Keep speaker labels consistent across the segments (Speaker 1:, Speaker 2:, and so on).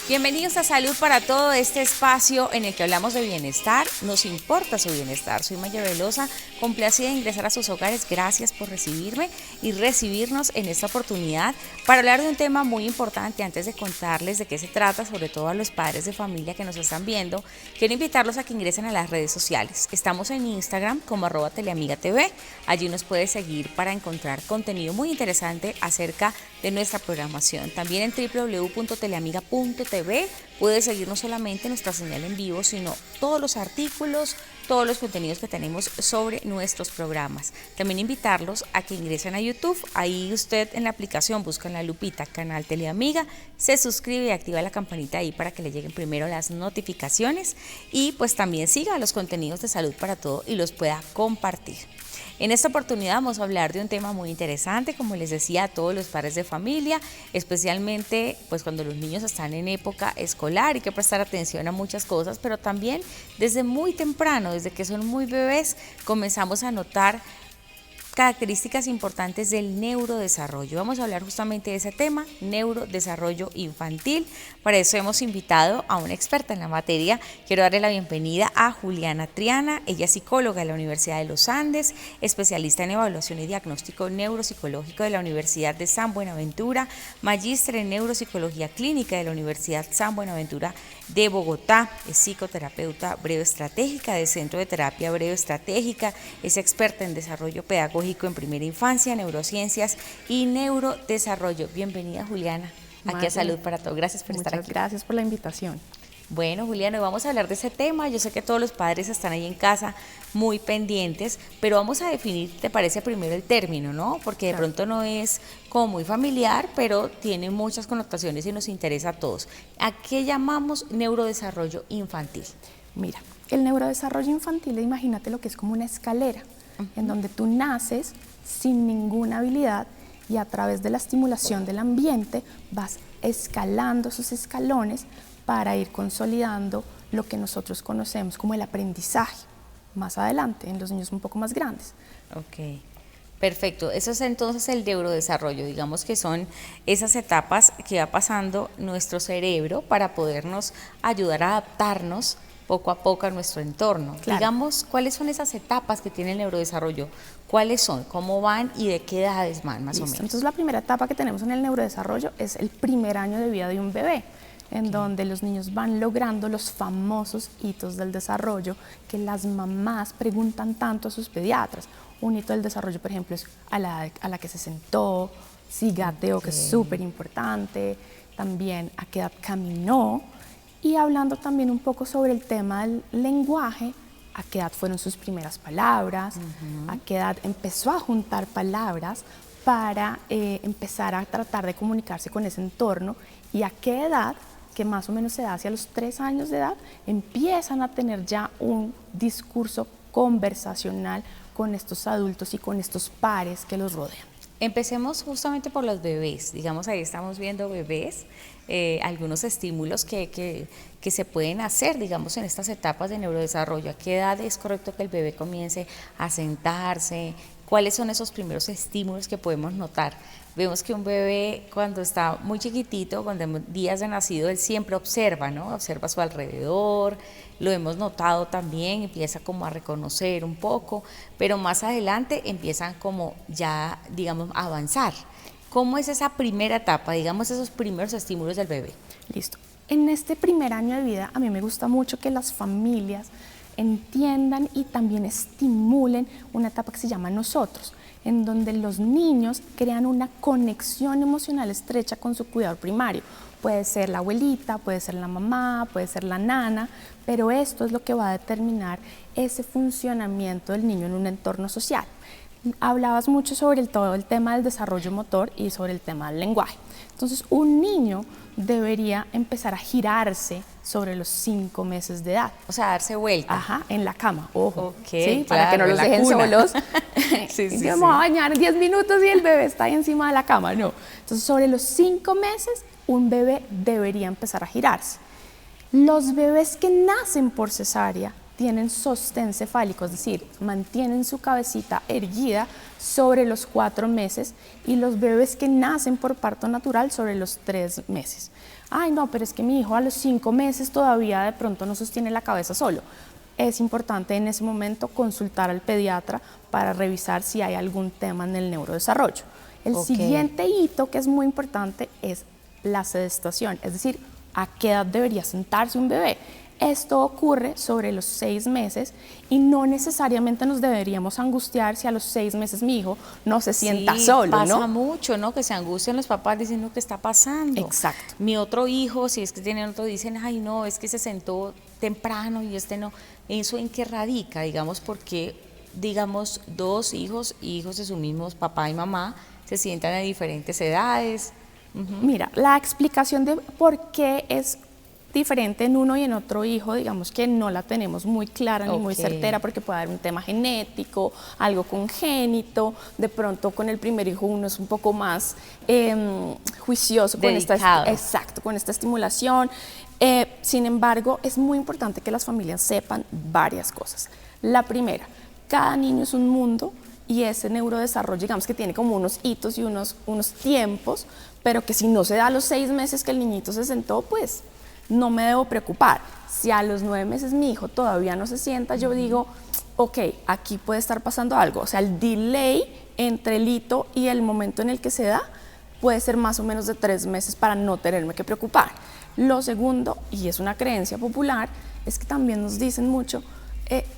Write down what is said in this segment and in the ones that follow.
Speaker 1: Bienvenidos a Salud para Todo, este espacio en el que hablamos de bienestar, nos importa su bienestar. Soy Maya Velosa, complacida de ingresar a sus hogares. Gracias por recibirme y recibirnos en esta oportunidad para hablar de un tema muy importante. Antes de contarles de qué se trata, sobre todo a los padres de familia que nos están viendo, quiero invitarlos a que ingresen a las redes sociales. Estamos en Instagram como @teleamigatv. Allí nos puede seguir para encontrar contenido muy interesante acerca de nuestra programación. También en www.teleamiga.tv puede seguir no solamente nuestra señal en vivo, sino todos los artículos, todos los contenidos que tenemos sobre nuestros programas. También invitarlos a que ingresen a YouTube. Ahí usted en la aplicación busca en la lupita canal Teleamiga, se suscribe y activa la campanita ahí para que le lleguen primero las notificaciones y pues también siga los contenidos de Salud para Todo y los pueda compartir. En esta oportunidad vamos a hablar de un tema muy interesante, como les decía, a todos los padres de familia, especialmente pues cuando los niños están en época escolar, hay que prestar atención a muchas cosas, pero también desde muy temprano, desde que son muy bebés, comenzamos a notar características importantes del neurodesarrollo. Vamos a hablar justamente de ese tema, neurodesarrollo infantil. Para eso hemos invitado a una experta en la materia. Quiero darle la bienvenida a Juliana Triana. Ella es psicóloga de la Universidad de los Andes, especialista en evaluación y diagnóstico neuropsicológico de la Universidad de San Buenaventura, magíster en neuropsicología clínica de la Universidad San Buenaventura de Bogotá, es psicoterapeuta breve estratégica del Centro de Terapia Breve Estratégica, es experta en desarrollo pedagógico en primera infancia, neurociencias y neurodesarrollo. Bienvenida, Juliana, aquí a Salud para Todo. Gracias por estar aquí.
Speaker 2: Muchas gracias por la invitación.
Speaker 1: Bueno, Juliana, vamos a hablar de ese tema. Yo sé que todos los padres están ahí en casa muy pendientes, pero vamos a definir, ¿te parece primero el término, no? Porque de pronto no es como muy familiar, pero tiene muchas connotaciones y nos interesa a todos. ¿A qué llamamos neurodesarrollo infantil?
Speaker 2: Mira, el neurodesarrollo infantil, imagínate lo que es como una escalera, en donde tú naces sin ninguna habilidad y a través de la estimulación del ambiente vas escalando esos escalones para ir consolidando lo que nosotros conocemos como el aprendizaje más adelante, en los niños un poco más grandes.
Speaker 1: Ok, perfecto. Eso es entonces el neurodesarrollo, digamos que son esas etapas que va pasando nuestro cerebro para podernos ayudar a adaptarnos poco a poco a nuestro entorno.
Speaker 2: Claro.
Speaker 1: Digamos, ¿cuáles son esas etapas que tiene el neurodesarrollo? ¿Cuáles son? ¿Cómo van y de qué edades van más o menos?
Speaker 2: Entonces la primera etapa que tenemos en el neurodesarrollo es el primer año de vida de un bebé, en donde los niños van logrando los famosos hitos del desarrollo que las mamás preguntan tanto a sus pediatras. Un hito del desarrollo, por ejemplo, es a la que se sentó, si gateó, que es súper importante, también a qué edad caminó, y hablando también un poco sobre el tema del lenguaje, a qué edad fueron sus primeras palabras, a qué edad empezó a juntar palabras para empezar a tratar de comunicarse con ese entorno, y a qué edad, que más o menos se da hacia los 3 años de edad, empiezan a tener ya un discurso conversacional con estos adultos y con estos pares que los rodean.
Speaker 1: Empecemos justamente por los bebés, digamos ahí estamos viendo bebés, algunos estímulos que se pueden hacer, digamos, en estas etapas de neurodesarrollo. ¿A qué edad es correcto que el bebé comience a sentarse? ¿Cuáles son esos primeros estímulos que podemos notar? Vemos que un bebé cuando está muy chiquitito, cuando días de nacido, él siempre observa, ¿no? Observa a su alrededor, lo hemos notado también, empieza como a reconocer un poco, pero más adelante empiezan como ya, digamos, a avanzar. ¿Cómo es esa primera etapa, digamos, esos primeros estímulos del bebé?
Speaker 2: Listo. En este primer año de vida, a mí me gusta mucho que las familias entiendan y también estimulen una etapa que se llama nosotros, en donde los niños crean una conexión emocional estrecha con su cuidador primario. Puede ser la abuelita, puede ser la mamá, puede ser la nana, pero esto es lo que va a determinar ese funcionamiento del niño en un entorno social. Hablabas mucho sobre todo el tema del desarrollo motor y sobre el tema del lenguaje. Entonces, un niño debería empezar a girarse sobre los 5 meses de edad.
Speaker 1: O sea, darse vuelta.
Speaker 2: Ajá, en la cama, ojo.
Speaker 1: Okay,
Speaker 2: ¿sí? Para que no los dejen solos.
Speaker 1: Sí.
Speaker 2: Me voy a bañar en 10 minutos y el bebé está ahí encima de la cama. No. Entonces, sobre los 5 meses, un bebé debería empezar a girarse. Los bebés que nacen por cesárea tienen sostén cefálico, es decir, mantienen su cabecita erguida sobre los 4 meses y los bebés que nacen por parto natural sobre los 3 meses. Ay, no, pero es que mi hijo a los 5 meses todavía de pronto no sostiene la cabeza solo. Es importante en ese momento consultar al pediatra para revisar si hay algún tema en el neurodesarrollo. El siguiente hito que es muy importante es la sedestación, es decir, a qué edad debería sentarse un bebé. Esto ocurre sobre los 6 meses y no necesariamente nos deberíamos angustiar si a los 6 meses mi hijo no se sienta solo, ¿no?
Speaker 1: Pasa mucho, ¿no? Que se angustian los papás diciendo que está pasando.
Speaker 2: Exacto.
Speaker 1: Mi otro hijo, si es que tienen otro, dicen, ay, no, es que se sentó temprano y este no. ¿Eso en qué radica? Digamos, porque, digamos, dos hijos de sus mismos papá y mamá se sientan a diferentes edades.
Speaker 2: Mira, la explicación de por qué es diferente en uno y en otro hijo, digamos que no la tenemos muy clara ni muy certera, porque puede haber un tema genético, algo congénito, de pronto con el primer hijo uno es un poco más juicioso con con esta estimulación. Sin embargo, es muy importante que las familias sepan varias cosas. La primera, cada niño es un mundo y ese neurodesarrollo, digamos que tiene como unos hitos y unos tiempos, pero que si no se da a los 6 meses que el niñito se sentó, pues no me debo preocupar. Si a los 9 meses mi hijo todavía no se sienta, yo digo, ok, aquí puede estar pasando algo. O sea, el delay entre el hito y el momento en el que se da puede ser más o menos de 3 meses para no tenerme que preocupar. Lo segundo, y es una creencia popular, es que también nos dicen mucho,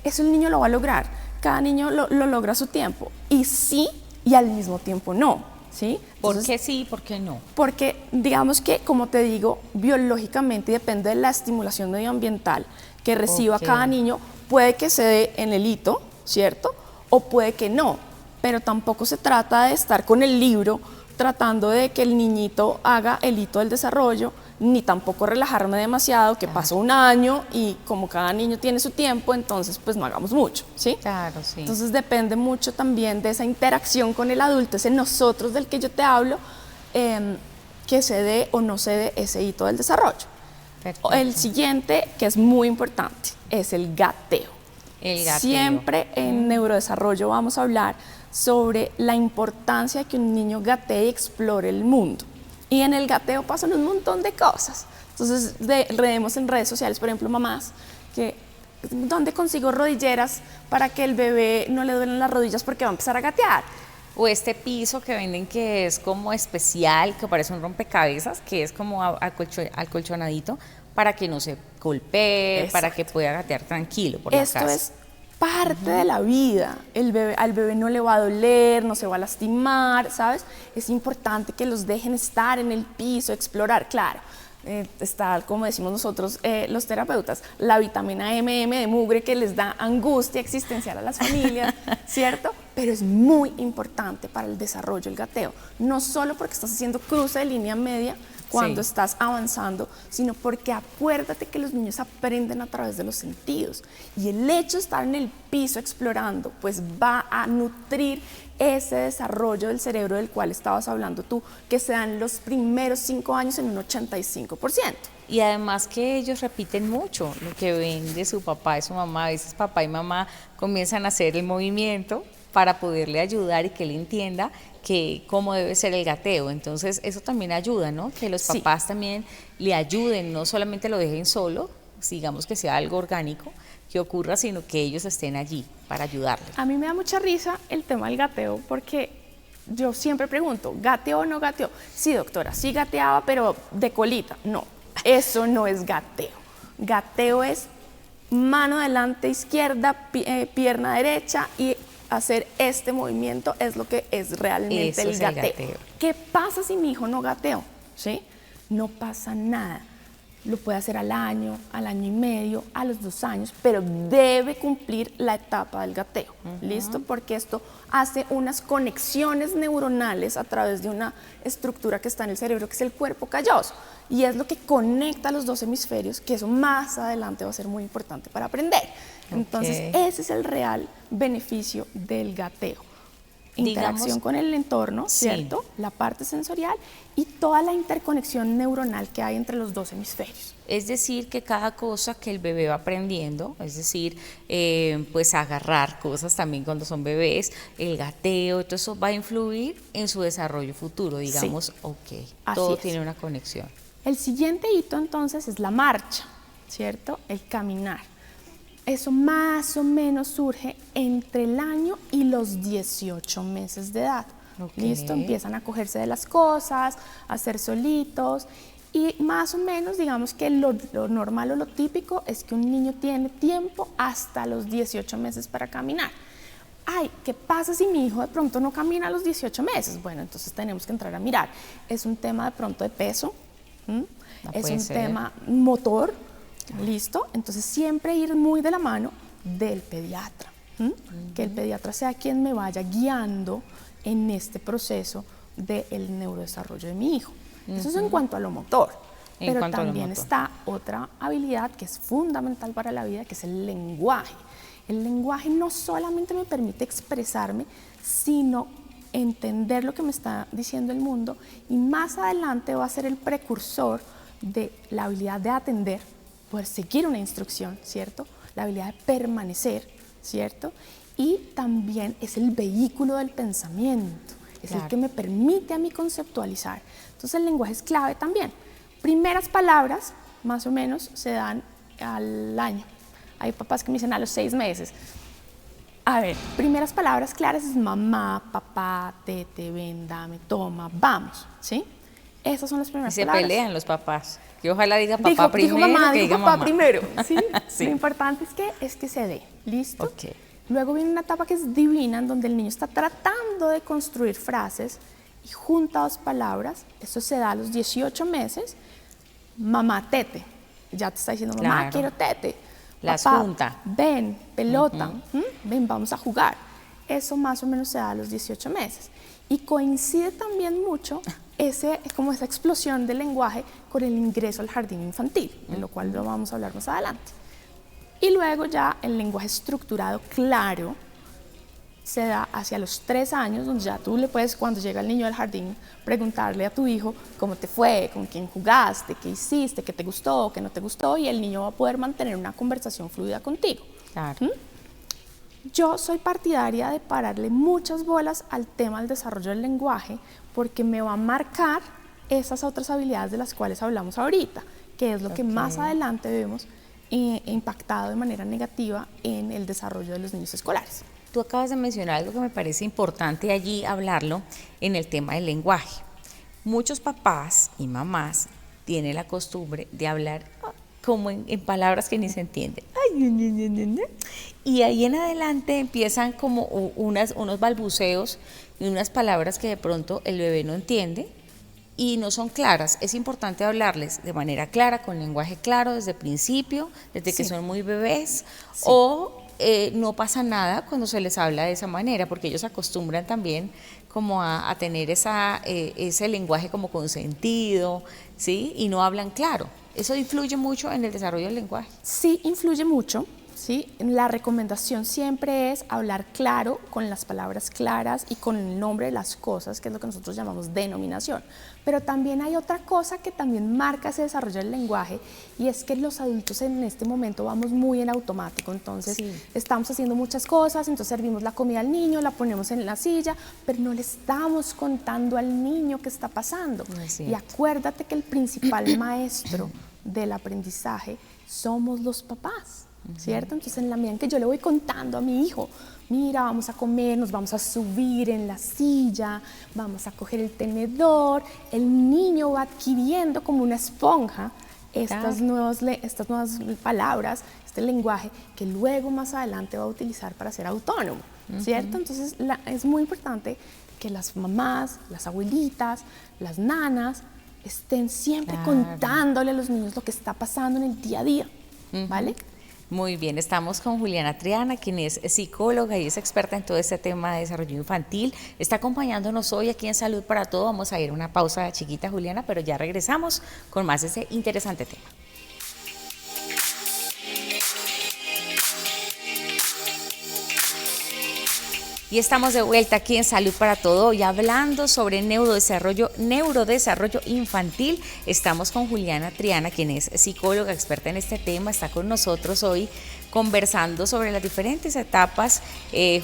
Speaker 2: eso el niño lo va a lograr, cada niño lo logra a su tiempo, y sí, y al mismo tiempo no. ¿Sí?
Speaker 1: ¿Por qué sí y por qué no?
Speaker 2: Porque digamos que, como te digo, biológicamente depende de la estimulación medioambiental que reciba cada niño, puede que se dé en el hito, ¿cierto? O puede que no, pero tampoco se trata de estar con el libro tratando de que el niñito haga el hito del desarrollo, ni tampoco relajarme demasiado, que pasó un año y como cada niño tiene su tiempo, entonces pues no hagamos mucho, ¿sí?
Speaker 1: Claro, sí.
Speaker 2: Entonces depende mucho también de esa interacción con el adulto, ese nosotros del que yo te hablo, que se dé o no se dé ese hito del desarrollo. Perfecto. El siguiente, que es muy importante, es el gateo.
Speaker 1: El gateo.
Speaker 2: Siempre en neurodesarrollo vamos a hablar sobre la importancia de que un niño gatee y explore el mundo. Y en el gateo pasan un montón de cosas. Entonces, leemos en redes sociales, por ejemplo, mamás, que ¿dónde consigo rodilleras para que el bebé no le duelen las rodillas porque va a empezar a gatear?
Speaker 1: O este piso que venden que es como especial, que parece un rompecabezas, que es como acolchonadito, para que no se golpee, para que pueda gatear tranquilo por la casa.
Speaker 2: Esto es parte de la vida. Al bebé no le va a doler, no se va a lastimar, ¿sabes? Es importante que los dejen estar en el piso, explorar, claro. Está, como decimos nosotros los terapeutas, la vitamina MM de mugre que les da angustia existencial a las familias, ¿cierto? Pero es muy importante para el desarrollo el gateo, no solo porque estás haciendo cruce de línea media cuando estás avanzando, sino porque acuérdate que los niños aprenden a través de los sentidos y el hecho de estar en el piso explorando pues va a nutrir ese desarrollo del cerebro del cual estabas hablando tú, que se dan los primeros 5 años en un 85%.
Speaker 1: Y además que ellos repiten mucho lo que ven de su papá y su mamá. A veces papá y mamá comienzan a hacer el movimiento para poderle ayudar y que él entienda que cómo debe ser el gateo. Entonces eso también ayuda, ¿no? Que los papás también le ayuden, no solamente lo dejen solo, digamos que sea algo orgánico que ocurra, sino que ellos estén allí para ayudarle.
Speaker 2: A mí me da mucha risa el tema del gateo porque yo siempre pregunto, ¿gateó o no gateó? Sí, doctora, sí gateaba, pero de colita. No, eso no es gateo. Gateo es mano adelante izquierda, pierna derecha y hacer este movimiento es lo que es realmente el gateo. ¿Qué pasa si mi hijo no gateó? ¿Sí? No pasa nada. Lo puede hacer al año y medio, a los 2 años, pero debe cumplir la etapa del gateo. ¿Listo? Porque esto hace unas conexiones neuronales a través de una estructura que está en el cerebro, que es el cuerpo calloso. Y es lo que conecta los 2 hemisferios, que eso más adelante va a ser muy importante para aprender. Entonces, ese es el real beneficio del gateo. interacción
Speaker 1: Digamos,
Speaker 2: con el entorno,
Speaker 1: sí.
Speaker 2: ¿cierto? La parte sensorial y toda la interconexión neuronal que hay entre los dos hemisferios.
Speaker 1: Es decir, que cada cosa que el bebé va aprendiendo, es decir, pues agarrar cosas también cuando son bebés, el gateo, todo eso va a influir en su desarrollo futuro, digamos,
Speaker 2: Sí,
Speaker 1: ok,
Speaker 2: así
Speaker 1: todo
Speaker 2: es.
Speaker 1: tiene una conexión.
Speaker 2: El siguiente hito entonces es la marcha, ¿cierto? El caminar. Eso más o menos surge entre el año y los 18 meses de edad.
Speaker 1: Ok.
Speaker 2: ¿Listo? Empiezan a cogerse de las cosas, a ser solitos y más o menos digamos que lo normal o lo típico es que un niño tiene tiempo hasta los 18 meses para caminar. Ay, ¿qué pasa si mi hijo de pronto no camina a los 18 meses? Bueno, entonces tenemos que entrar a mirar. Es un tema de pronto de peso,
Speaker 1: No
Speaker 2: es
Speaker 1: puede
Speaker 2: un
Speaker 1: ser.
Speaker 2: tema motor, ¿listo? Entonces siempre ir muy de la mano del pediatra, que el pediatra sea quien me vaya guiando en este proceso del neurodesarrollo de mi hijo. Eso es en cuanto a lo motor,
Speaker 1: En
Speaker 2: pero
Speaker 1: cuanto a lo
Speaker 2: también
Speaker 1: motor.
Speaker 2: está otra habilidad que es fundamental para la vida, que es el lenguaje. El lenguaje no solamente me permite expresarme, sino entender lo que me está diciendo el mundo y más adelante va a ser el precursor de la habilidad de atender, poder seguir una instrucción, ¿cierto? La habilidad de permanecer, ¿cierto? Y también es el vehículo del pensamiento, es el que me permite a mí conceptualizar. Entonces el lenguaje es clave también. Primeras palabras, más o menos, se dan al año. Hay papás que me dicen a los 6 meses. A ver, primeras palabras claras es mamá, papá, tete, ven, dame, toma, vamos, ¿sí? Esas son las
Speaker 1: Y
Speaker 2: primeras
Speaker 1: se
Speaker 2: palabras.
Speaker 1: pelean los papás. Que ojalá diga papá primero
Speaker 2: dijo mamá,
Speaker 1: que
Speaker 2: dijo
Speaker 1: diga
Speaker 2: papá
Speaker 1: mamá.
Speaker 2: primero, ¿sí?
Speaker 1: Sí.
Speaker 2: Lo importante es que se dé, ¿listo?
Speaker 1: Ok.
Speaker 2: Luego viene una etapa que es divina, en donde el niño está tratando de construir frases y junta dos palabras. Eso se da a los 18 meses. Mamá, tete. Ya te está diciendo, mamá,
Speaker 1: Claro.
Speaker 2: quiero tete.
Speaker 1: Las
Speaker 2: Papá,
Speaker 1: junta.
Speaker 2: ven, pelota, ven, vamos a jugar. Eso más o menos se da a los 18 meses. Y coincide también mucho como esa explosión del lenguaje con el ingreso al jardín infantil, de lo cual lo vamos a hablar más adelante. Y luego ya el lenguaje estructurado claro se da hacia los 3 años, donde ya tú le puedes, cuando llega el niño al jardín, preguntarle a tu hijo cómo te fue, con quién jugaste, qué hiciste, qué te gustó, qué no te gustó, y el niño va a poder mantener una conversación fluida contigo.
Speaker 1: Claro.
Speaker 2: Yo soy partidaria de pararle muchas bolas al tema del desarrollo del lenguaje porque me va a marcar esas otras habilidades de las cuales hablamos ahorita, que es lo que más adelante vemos impactado de manera negativa en el desarrollo de los niños escolares.
Speaker 1: Tú acabas de mencionar algo que me parece importante allí hablarlo en el tema del lenguaje. Muchos papás y mamás tienen la costumbre de hablar como en palabras que ni se entienden. Y ahí en adelante empiezan como unos balbuceos y unas palabras que de pronto el bebé no entiende y no son claras. Es importante hablarles de manera clara, con lenguaje claro desde el principio, desde que son muy bebés, o no pasa nada cuando se les habla de esa manera, porque ellos acostumbran también como a tener ese lenguaje como consentido, ¿sí? Y no hablan claro. ¿Eso influye mucho en el desarrollo del lenguaje?
Speaker 2: Sí, influye mucho. ¿Sí? La recomendación siempre es hablar claro, con las palabras claras y con el nombre de las cosas, que es lo que nosotros llamamos denominación. Pero también hay otra cosa que también marca ese desarrollo del lenguaje y es que los adultos en este momento vamos muy en automático. Entonces estamos haciendo muchas cosas, entonces servimos la comida al niño, la ponemos en la silla, pero no le estamos contando al niño qué está pasando. Y acuérdate que el principal maestro del aprendizaje somos los papás. ¿Cierto? Entonces en la medida en que yo le voy contando a mi hijo, mira, vamos a comer, nos vamos a subir en la silla, vamos a coger el tenedor, el niño va adquiriendo como una esponja estas nuevas palabras, este lenguaje que luego más adelante va a utilizar para ser autónomo, ¿cierto? Entonces es muy importante que las mamás, las abuelitas, las nanas estén siempre contándole a los niños lo que está pasando en el día a día, ¿vale?
Speaker 1: Muy bien, estamos con Juliana Triana, quien es psicóloga y es experta en todo este tema de desarrollo infantil. Está acompañándonos hoy aquí en Salud para Todo. Vamos a ir a una pausa chiquita, Juliana, pero ya regresamos con más de ese interesante tema. Y estamos de vuelta aquí en Salud para Todo y hablando sobre neurodesarrollo infantil. Estamos con Juliana Triana, quien es psicóloga experta en este tema, está con nosotros hoy conversando sobre las diferentes etapas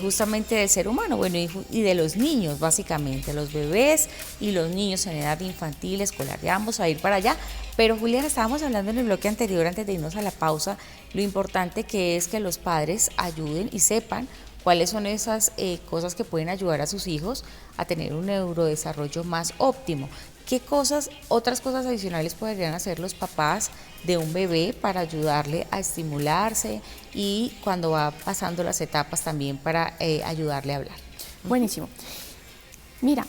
Speaker 1: justamente del ser humano, bueno, y de los niños básicamente, los bebés y los niños en edad infantil, escolar. Ya vamos a ir para allá, pero Juliana, estábamos hablando en el bloque anterior, antes de irnos a la pausa, lo importante que es que los padres ayuden y sepan cuáles son esas cosas que pueden ayudar a sus hijos a tener un neurodesarrollo más óptimo. ¿Qué cosas, otras cosas adicionales podrían hacer los papás de un bebé para ayudarle a estimularse y cuando va pasando las etapas también para ayudarle a hablar?
Speaker 2: Buenísimo. Mira,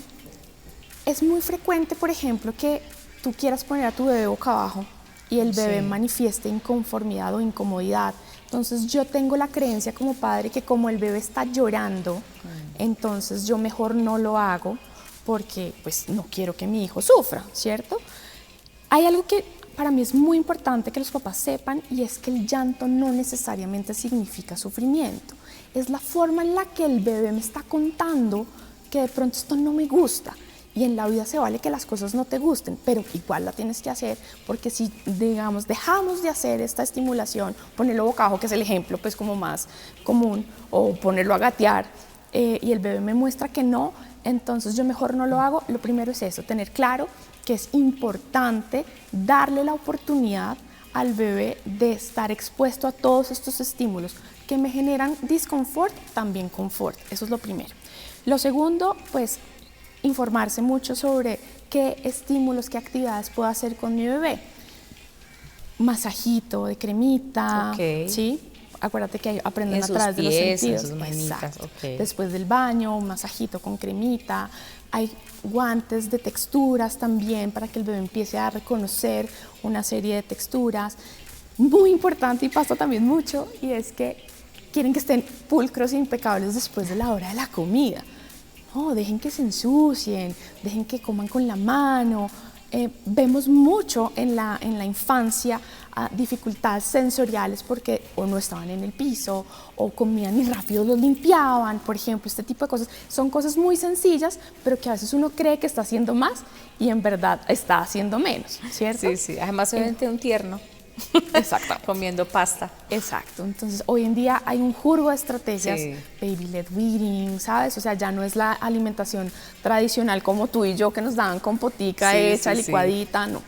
Speaker 2: es muy frecuente, por ejemplo, que tú quieras poner a tu bebé boca abajo y el bebé manifieste inconformidad o incomodidad. Entonces yo tengo la creencia como padre que como el bebé está llorando, entonces yo mejor no lo hago porque pues no quiero que mi hijo sufra, ¿cierto? Hay algo que para mí es muy importante que los papás sepan y es que el llanto no necesariamente significa sufrimiento. Es la forma en la que el bebé me está contando que de pronto esto no me gusta. Y en la vida se vale que las cosas no te gusten, pero igual la tienes que hacer, porque si, digamos, dejamos de hacer esta estimulación, ponerlo boca abajo, que es el ejemplo pues como más común, o ponerlo a gatear, y el bebé me muestra que no, entonces yo mejor no lo hago. Lo primero es eso, tener claro que es importante darle la oportunidad al bebé de estar expuesto a todos estos estímulos que me generan disconfort, también confort. Eso es lo primero. Lo segundo, pues, informarse mucho sobre qué estímulos, qué actividades puedo hacer con mi bebé. Masajito de cremita, ¿sí? Acuérdate que aprenden a través de los sentidos.
Speaker 1: En sus manitas,
Speaker 2: Después del baño, un masajito con cremita. Hay guantes de texturas también para que el bebé empiece a reconocer una serie de texturas. Muy importante y pasa también mucho, y es que quieren que estén pulcros e impecables después de la hora de la comida. No, dejen que se ensucien, dejen que coman con la mano. Vemos mucho en la infancia dificultades sensoriales porque o no estaban en el piso o comían y rápido los limpiaban, por ejemplo. Este tipo de cosas son cosas muy sencillas, pero que a veces uno cree que está haciendo más y en verdad está haciendo menos, ¿cierto?
Speaker 1: Sí, además se ve un tierno.
Speaker 2: Exacto.
Speaker 1: Comiendo pasta.
Speaker 2: Exacto. Entonces, hoy en día hay un jurgo de estrategias, baby-led weaning, ¿sabes? O sea, ya no es la alimentación tradicional como tú y yo que nos daban compotica hecha, licuadita, no.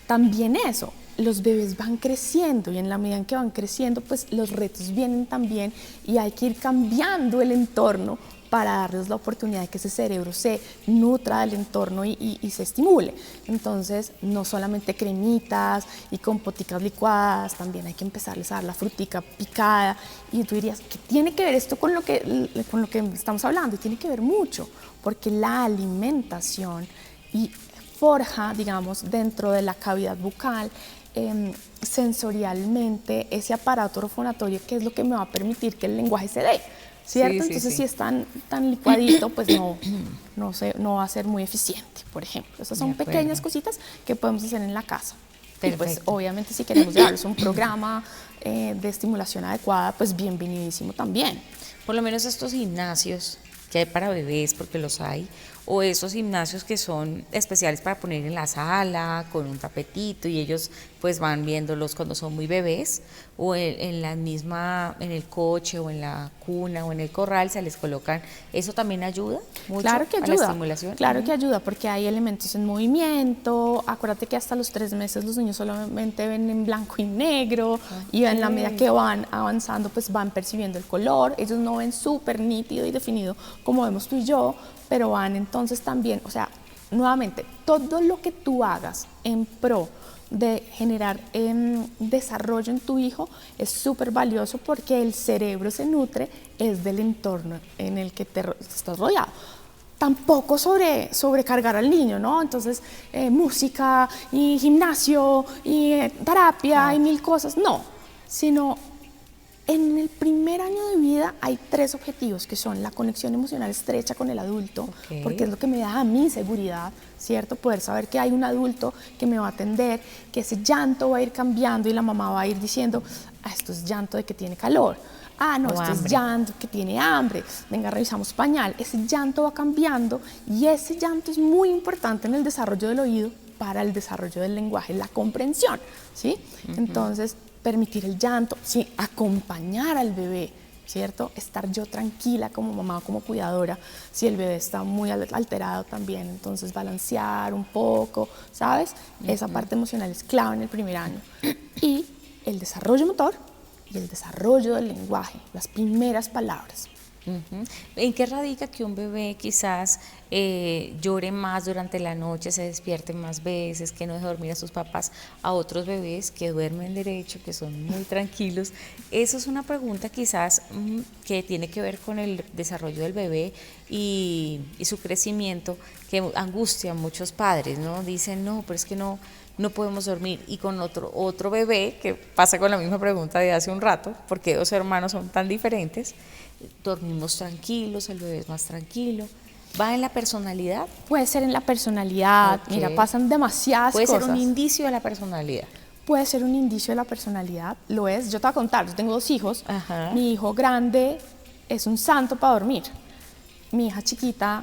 Speaker 2: También eso, los bebés van creciendo y en la medida en que van creciendo, pues los retos vienen también y hay que ir cambiando el entorno para darles la oportunidad de que ese cerebro se nutra del entorno y se estimule. Entonces, no solamente cremitas y compoticas licuadas, también hay que empezarles a dar la frutica picada. Y tú dirías, ¿qué tiene que ver esto con lo que estamos hablando? Y tiene que ver mucho, porque la alimentación y forja, digamos, dentro de la cavidad bucal, sensorialmente, ese aparato orofonatorio que es lo que me va a permitir que el lenguaje se dé. ¿Cierto? Entonces, si es tan licuadito, pues no va a ser muy eficiente, por ejemplo. Esas son pequeñas cositas que podemos hacer en la casa. Perfecto. Y pues obviamente si queremos llevarles un programa de estimulación adecuada, pues bienvenidísimo también.
Speaker 1: Por lo menos estos gimnasios que hay para bebés, porque los hay, o esos gimnasios que son especiales para poner en la sala con un tapetito y ellos pues van viéndolos cuando son muy bebés, o en el coche o en la cuna o en el corral se les colocan. ¿Eso también ayuda mucho?
Speaker 2: Claro que ayuda,
Speaker 1: a la estimulación?
Speaker 2: Claro que ayuda, porque hay elementos en movimiento. Acuérdate que hasta los 3 meses los niños solamente ven en blanco y negro, y en la medida que van avanzando pues van percibiendo el color. Ellos no ven súper nítido y definido como vemos tú y yo, pero van entonces también, o sea, nuevamente, todo lo que tú hagas en pro de generar desarrollo en tu hijo es súper valioso, porque el cerebro se nutre es del entorno en el que te estás rodeado. Tampoco sobrecargar al niño, ¿no? Entonces, música y gimnasio y terapia y 1000 cosas, no, sino en el primer año de vida hay 3 objetivos, que son la conexión emocional estrecha con el adulto, porque es lo que me da a mí seguridad, ¿cierto? Poder saber que hay un adulto que me va a atender, que ese llanto va a ir cambiando y la mamá va a ir diciendo, esto es llanto de que tiene calor, Ah, no,
Speaker 1: O
Speaker 2: esto es
Speaker 1: hambre.
Speaker 2: llanto que tiene hambre. Venga, revisamos pañal. Ese llanto va cambiando y ese llanto es muy importante en el desarrollo del oído para el desarrollo del lenguaje, la comprensión, ¿sí? Entonces, permitir el llanto, sí, acompañar al bebé, ¿cierto? Estar yo tranquila como mamá, como cuidadora, si el bebé está muy alterado también, entonces balancear un poco, ¿sabes? Esa parte emocional es clave en el primer año. Y el desarrollo motor y el desarrollo del lenguaje, las primeras palabras.
Speaker 1: Ujú. ¿En qué radica que un bebé quizás llore más durante la noche, se despierte más veces, que no deje dormir a sus papás, a otros bebés que duermen derecho, que son muy tranquilos? Eso es una pregunta quizás que tiene que ver con el desarrollo del bebé y su crecimiento, que angustia a muchos padres, ¿no? Dicen, no, pero es que no podemos dormir. Y con otro bebé, que pasa con la misma pregunta de hace un rato, porque dos hermanos son tan diferentes, dormimos tranquilos, el bebé es más tranquilo. ¿Va en la personalidad?
Speaker 2: Puede ser en la personalidad,
Speaker 1: Ok.
Speaker 2: mira, pasan demasiadas
Speaker 1: Puede
Speaker 2: cosas.
Speaker 1: ser un indicio de la personalidad.
Speaker 2: Puede ser un indicio de la personalidad, lo es. Yo te voy a contar, yo tengo 2 hijos.
Speaker 1: Ajá.
Speaker 2: Mi hijo grande es un santo para dormir. Mi hija chiquita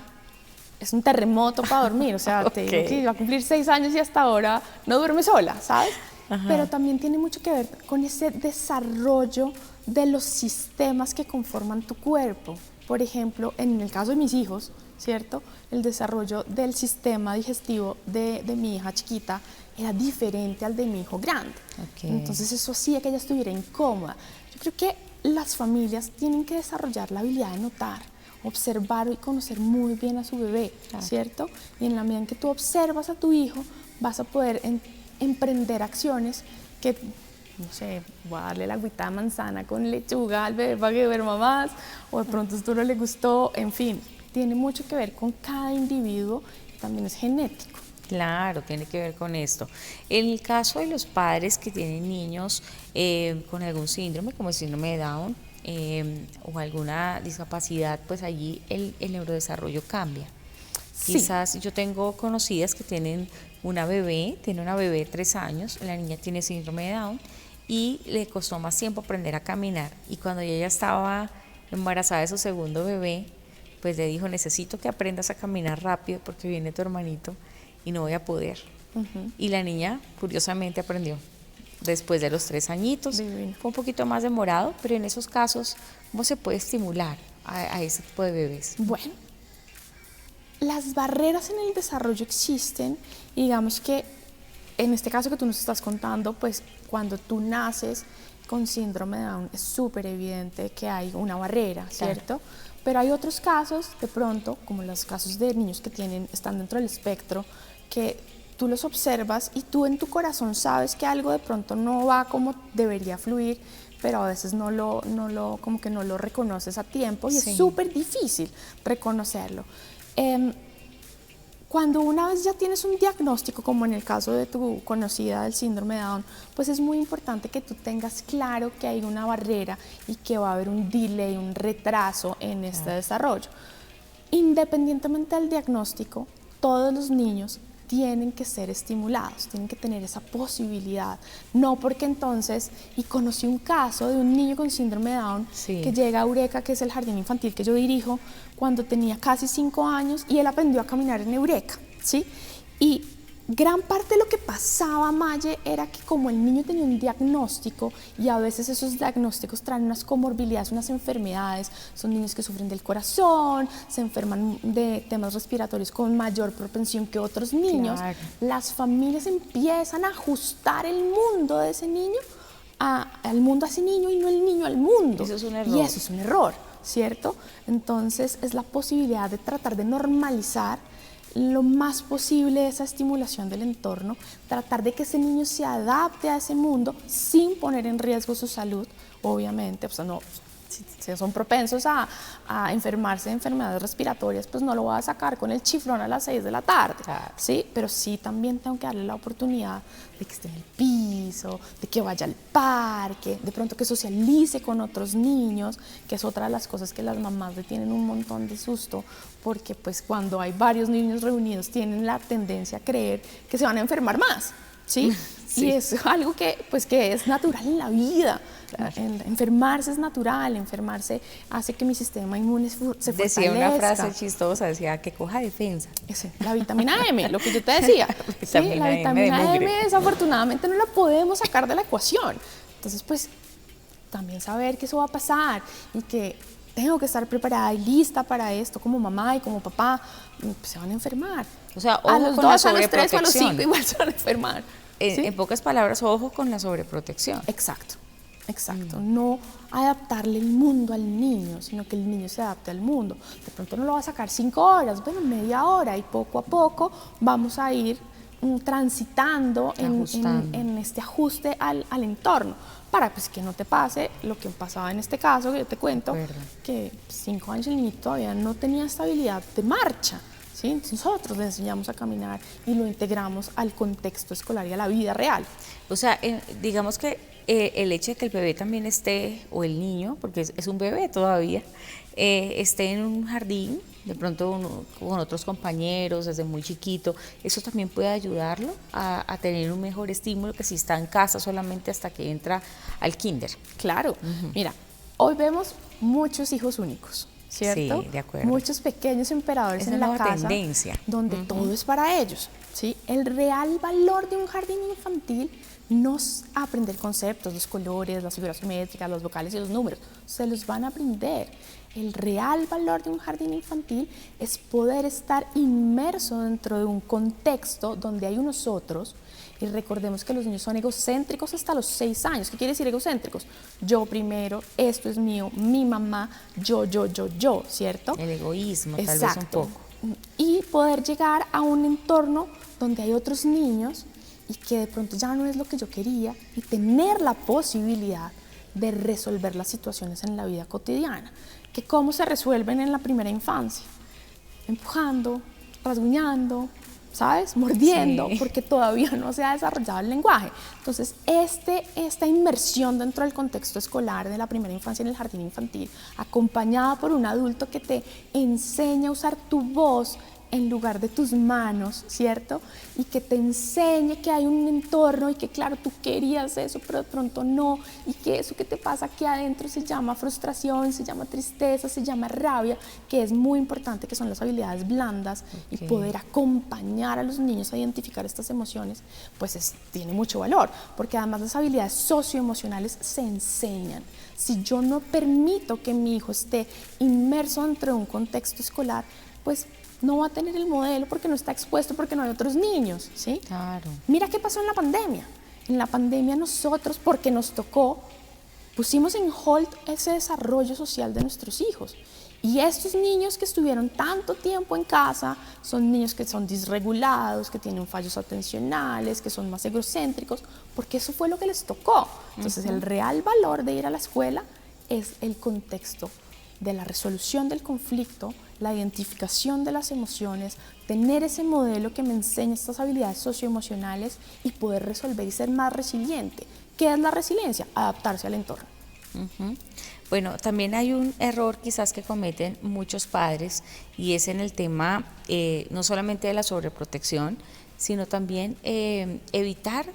Speaker 2: es un terremoto para dormir. O sea, te digo que va a cumplir 6 años y hasta ahora no duerme sola, ¿sabes?
Speaker 1: Ajá.
Speaker 2: Pero también tiene mucho que ver con ese desarrollo de los sistemas que conforman tu cuerpo. Por ejemplo, en el caso de mis hijos, ¿cierto? El desarrollo del sistema digestivo de mi hija chiquita era diferente al de mi hijo grande.
Speaker 1: Okay.
Speaker 2: Entonces eso hacía que ella estuviera incómoda. Yo creo que las familias tienen que desarrollar la habilidad de notar, observar y conocer muy bien a su bebé, claro, ¿cierto? Y en la medida en que tú observas a tu hijo, vas a poder emprender acciones que, no sé, voy a darle la agüita de manzana con lechuga al bebé para que duerma más, o de pronto esto no le gustó, en fin, tiene mucho que ver con cada individuo, también es genético.
Speaker 1: Claro, tiene que ver con esto. En el caso de los padres que tienen niños con algún síndrome, como el síndrome de Down, o alguna discapacidad, pues allí el neurodesarrollo cambia. Sí. Quizás yo tengo conocidas que tienen una bebé de 3 años, la niña tiene síndrome de Down y le costó más tiempo aprender a caminar, y cuando ella estaba embarazada de su segundo bebé, pues le dijo, necesito que aprendas a caminar rápido porque viene tu hermanito y no voy a poder. Y la niña curiosamente aprendió después de los 3 añitos. Divino. Fue un poquito más demorado, pero en esos casos, ¿cómo se puede estimular a ese tipo de bebés?
Speaker 2: Bueno, las barreras en el desarrollo existen, y digamos que en este caso que tú nos estás contando, pues cuando tú naces con síndrome de Down es súper evidente que hay una barrera, ¿cierto? Claro. Pero hay otros casos, de pronto, como los casos de niños que están dentro del espectro, que tú los observas y tú en tu corazón sabes que algo de pronto no va como debería fluir, pero a veces como que no lo reconoces a tiempo, y sí, es súper difícil reconocerlo. Cuando una vez ya tienes un diagnóstico, como en el caso de tu conocida del síndrome de Down, pues es muy importante que tú tengas claro que hay una barrera y que va a haber un delay, un retraso en este desarrollo. Independientemente del diagnóstico, todos los niños tienen que ser estimulados, tienen que tener esa posibilidad. No porque entonces, y conocí un caso de un niño con síndrome de Down que llega a Eureka, que es el jardín infantil que yo dirijo, cuando tenía casi 5 años, y él aprendió a caminar en Eureka, ¿sí? Y gran parte de lo que pasaba, Maye, era que como el niño tenía un diagnóstico, y a veces esos diagnósticos traen unas comorbilidades, unas enfermedades, son niños que sufren del corazón, se enferman de temas respiratorios con mayor propensión que otros niños, claro, las familias empiezan a ajustar el mundo de ese niño al mundo a ese niño, y no el niño al mundo.
Speaker 1: Eso es un error.
Speaker 2: Y eso es un error, ¿cierto? Entonces es la posibilidad de tratar de normalizar lo más posible esa estimulación del entorno, tratar de que ese niño se adapte a ese mundo sin poner en riesgo su salud, obviamente. O sea, no, si son propensos a enfermarse de enfermedades respiratorias, pues no lo voy a sacar con el chiflón a las 6 de la tarde, claro, ¿sí? Pero sí también tengo que darle la oportunidad de que esté en el piso, de que vaya al parque, de pronto que socialice con otros niños, que es otra de las cosas que las mamás le tienen un montón de susto, porque pues cuando hay varios niños reunidos tienen la tendencia a creer que se van a enfermar más, ¿sí?
Speaker 1: Sí.
Speaker 2: Y es algo que, pues, que es natural en la vida.
Speaker 1: Claro.
Speaker 2: Enfermarse es natural, enfermarse hace que mi sistema inmune se fortalezca.
Speaker 1: Decía una frase chistosa, decía que coja defensa.
Speaker 2: La vitamina M, lo que yo te decía. La vitamina M desafortunadamente no la podemos sacar de la ecuación. Entonces, pues, también saber que eso va a pasar y que tengo que estar preparada y lista para esto como mamá y como papá, pues se van a enfermar.
Speaker 1: O sea, ojo
Speaker 2: a los
Speaker 1: con
Speaker 2: 2,
Speaker 1: la
Speaker 2: a los 3 o a
Speaker 1: sobreprotección.
Speaker 2: los 5 igual se van a enfermar. ¿Sí?
Speaker 1: En pocas palabras, ojo con la sobreprotección.
Speaker 2: Exacto. No adaptarle el mundo al niño, sino que el niño se adapte al mundo. De pronto no lo va a sacar 5 horas, bueno, media hora, y poco a poco vamos a ir transitando en este ajuste al entorno, para pues que no te pase lo que pasaba en este caso, que yo te cuento, que 5 años el niño todavía no tenía estabilidad de marcha. ¿Sí? Nosotros le enseñamos a caminar y lo integramos al contexto escolar y a la vida real.
Speaker 1: O sea, digamos que el hecho de que el bebé también esté, o el niño, porque es un bebé todavía, esté en un jardín, de pronto con otros compañeros desde muy chiquito, eso también puede ayudarlo a tener un mejor estímulo que si está en casa solamente hasta que entra al kinder.
Speaker 2: Claro, mira, hoy vemos muchos hijos únicos, ¿cierto?
Speaker 1: Sí, de acuerdo.
Speaker 2: Muchos pequeños emperadores en la casa, tendencia. Donde todo es para ellos, ¿sí? El real valor de un jardín infantil no es aprender conceptos, los colores, las figuras geométricas, las vocales y los números, se los van a aprender. El real valor de un jardín infantil es poder estar inmerso dentro de un contexto donde hay unos otros. Y recordemos que los niños son egocéntricos hasta los 6 años. ¿Qué quiere decir egocéntricos? Yo primero, esto es mío, mi mamá, yo, ¿cierto?
Speaker 1: El egoísmo,
Speaker 2: exacto,
Speaker 1: tal vez un poco.
Speaker 2: Y poder llegar a un entorno donde hay otros niños y que de pronto ya no es lo que yo quería, y tener la posibilidad de resolver las situaciones en la vida cotidiana. Que ¿cómo se resuelven en la primera infancia? Empujando, rasguñando, ¿sabes? Mordiendo, sí, porque todavía no se ha desarrollado el lenguaje. Entonces, esta inmersión dentro del contexto escolar de la primera infancia en el jardín infantil, acompañada por un adulto que te enseña a usar tu voz en lugar de tus manos, ¿cierto? Y que te enseñe que hay un entorno y que claro, tú querías eso, pero de pronto no, y que eso que te pasa aquí adentro se llama frustración, se llama tristeza, se llama rabia, que es muy importante, que son las habilidades blandas, y poder acompañar a los niños a identificar estas emociones, pues tiene mucho valor, porque además las habilidades socioemocionales se enseñan. Si yo no permito que mi hijo esté inmerso dentro de un contexto escolar, pues no va a tener el modelo porque no está expuesto, porque no hay otros niños, ¿sí?
Speaker 1: Claro.
Speaker 2: Mira qué pasó en la pandemia. En la pandemia nosotros, porque nos tocó, pusimos en hold ese desarrollo social de nuestros hijos. Y estos niños que estuvieron tanto tiempo en casa son niños que son disregulados, que tienen fallos atencionales, que son más egocéntricos, porque eso fue lo que les tocó. Entonces, el real valor de ir a la escuela es el contexto de la resolución del conflicto, la identificación de las emociones, tener ese modelo que me enseñe estas habilidades socioemocionales y poder resolver y ser más resiliente. ¿Qué es la resiliencia? Adaptarse al entorno.
Speaker 1: Bueno, también hay un error quizás que cometen muchos padres, y es en el tema no solamente de la sobreprotección, sino también evitar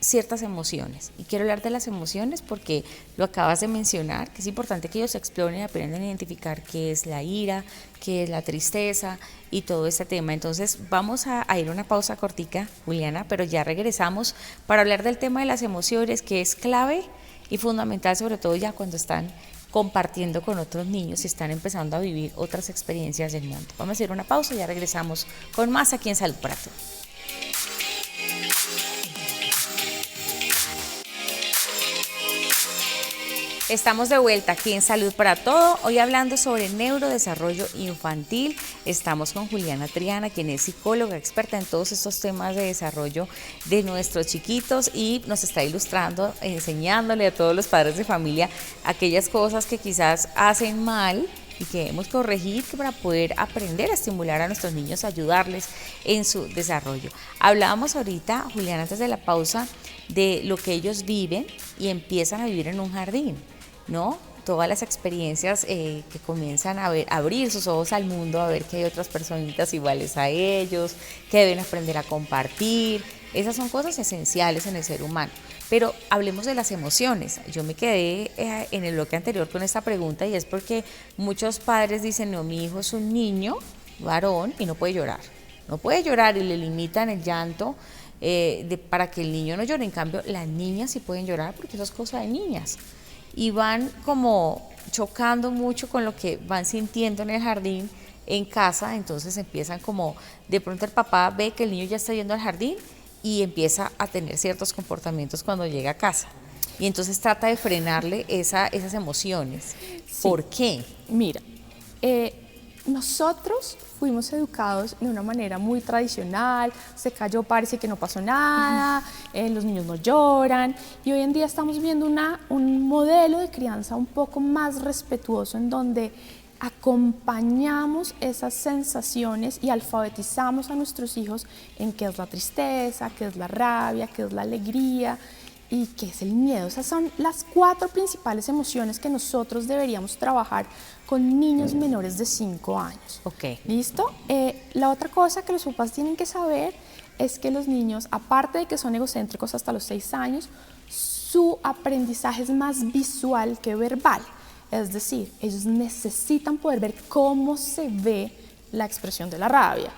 Speaker 1: ciertas emociones. Y quiero hablar de las emociones porque lo acabas de mencionar, que es importante que ellos exploren y aprendan a identificar qué es la ira, qué es la tristeza y todo este tema. Entonces vamos a ir a una pausa cortica, Juliana, pero ya regresamos para hablar del tema de las emociones, que es clave y fundamental, sobre todo ya cuando están compartiendo con otros niños y están empezando a vivir otras experiencias del mundo. Vamos a hacer una pausa y ya regresamos con más aquí en Salud para Todos. Estamos de vuelta aquí en Salud para Todo, hoy hablando sobre neurodesarrollo infantil. Estamos con Juliana Triana, quien es psicóloga experta en todos estos temas de desarrollo de nuestros chiquitos, y nos está ilustrando, enseñándole a todos los padres de familia aquellas cosas que quizás hacen mal y que debemos corregir para poder aprender a estimular a nuestros niños, a ayudarles en su desarrollo. Hablábamos ahorita, Juliana, antes de la pausa, de lo que ellos viven y empiezan a vivir en un jardín, ¿no? Todas las experiencias que comienzan a abrir sus ojos al mundo, a ver que hay otras personitas iguales a ellos, que deben aprender a compartir, Esas son cosas esenciales en el ser humano. Pero hablemos de las emociones. Yo me quedé en el bloque anterior con esta pregunta y es porque muchos padres dicen, no, mi hijo es un niño, varón, y no puede llorar. No puede llorar y le limitan el llanto para que el niño no llore. En cambio, las niñas sí pueden llorar porque eso es cosa de niñas. Y van como chocando mucho con lo que van sintiendo en el jardín, en casa. Entonces empiezan como, de pronto el papá ve que el niño ya está yendo al jardín y empieza a tener ciertos comportamientos cuando llega a casa. Y entonces trata de frenarle esas emociones.
Speaker 2: Sí.
Speaker 1: ¿Por qué?
Speaker 2: Mira, nosotros fuimos educados de una manera muy tradicional, se cayó, parece que no pasó nada, los niños no lloran, y hoy en día estamos viendo un modelo de crianza un poco más respetuoso en donde acompañamos esas sensaciones y alfabetizamos a nuestros hijos en qué es la tristeza, qué es la rabia, qué es la alegría y qué es el miedo. Esas son las 4 principales emociones que nosotros deberíamos trabajar con niños menores de 5 años.
Speaker 1: Ok.
Speaker 2: ¿Listo? La otra cosa que los papás tienen que saber es que los niños, aparte de que son egocéntricos hasta los 6 años, su aprendizaje es más visual que verbal. Es decir, ellos necesitan poder ver cómo se ve la expresión de la rabia,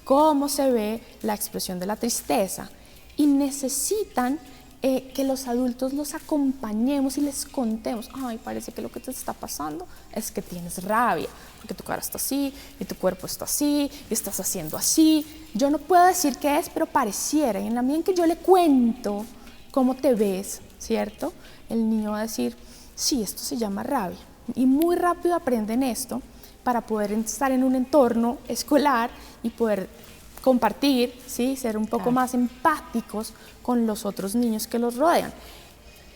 Speaker 2: cómo se ve la expresión de la tristeza, y necesitan que los adultos los acompañemos y les contemos, ay, parece que lo que te está pasando es que tienes rabia, porque tu cara está así, y tu cuerpo está así, y estás haciendo así. Yo no puedo decir qué es, pero pareciera, y en la medida en que yo le cuento cómo te ves, ¿cierto? El niño va a decir, sí, esto se llama rabia. Y muy rápido aprenden esto para poder estar en un entorno escolar y poder compartir, ¿sí? Ser un poco más empáticos con los otros niños que los rodean.